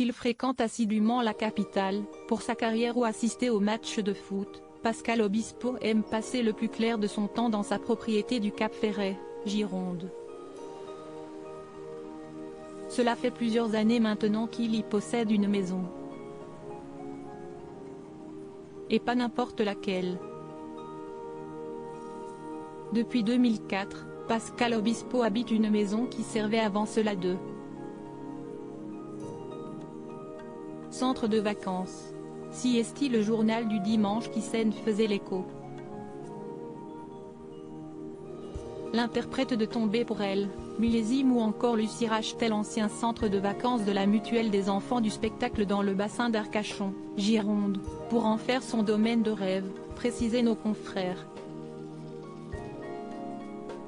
S'il fréquente assidûment la capitale, pour sa carrière ou assister aux matchs de foot, Pascal Obispo aime passer le plus clair de son temps dans sa propriété du Cap Ferret, Gironde. Cela fait plusieurs années maintenant qu'il y possède une maison. Et pas n'importe laquelle. Depuis 2004, Pascal Obispo habite une maison qui servait avant cela de centre de vacances. Si est-il le journal du dimanche qui s'en faisait l'écho. L'interprète de Tomber pour elle, Millésime ou encore Lucie rachète l'ancien centre de vacances de la Mutuelle des enfants du spectacle dans le bassin d'Arcachon, Gironde, pour en faire son domaine de rêve, précisaient nos confrères.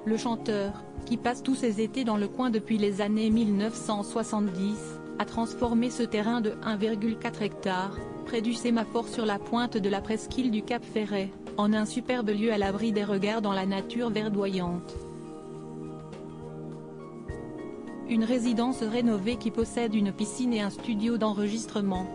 Le chanteur, qui passe tous ses étés dans le coin depuis les années 1970, a transformé ce terrain de 1,4 hectares, près du sémaphore sur la pointe de la presqu'île du Cap Ferret, en un superbe lieu à l'abri des regards dans la nature verdoyante. Une résidence rénovée qui possède une piscine et un studio d'enregistrement.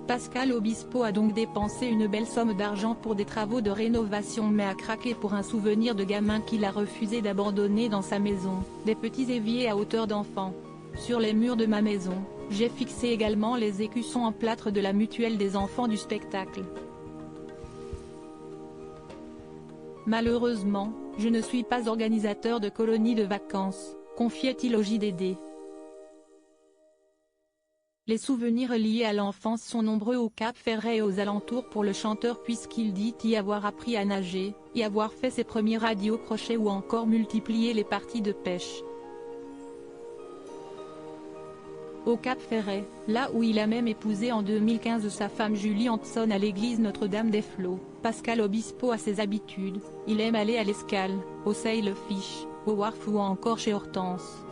Pascal Obispo a donc dépensé une belle somme d'argent pour des travaux de rénovation mais a craqué pour un souvenir de gamin qu'il a refusé d'abandonner dans sa maison, des petits éviers à hauteur d'enfant. Sur les murs de ma maison, j'ai fixé également les écussons en plâtre de la Mutuelle des enfants du spectacle. Malheureusement, je ne suis pas organisateur de colonies de vacances, confiait-il au JDD. Les souvenirs liés à l'enfance sont nombreux au Cap Ferret et aux alentours pour le chanteur puisqu'il dit y avoir appris à nager, y avoir fait ses premiers radiocrochets ou encore multiplié les parties de pêche. Au Cap Ferret, là où il a même épousé en 2015 sa femme Julie Hanson à l'église Notre-Dame-des-Flots, Pascal Obispo a ses habitudes, il aime aller à l'Escale, au Sailfish, au Wharf ou encore chez Hortense.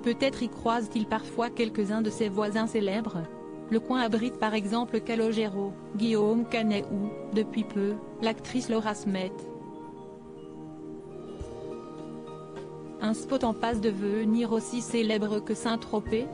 Peut-être y croise-t-il parfois quelques-uns de ses voisins célèbres. Le coin abrite par exemple Calogero, Guillaume Canet ou, depuis peu, l'actrice Laura Smet. Un spot en passe de devenir aussi célèbre que Saint-Tropez.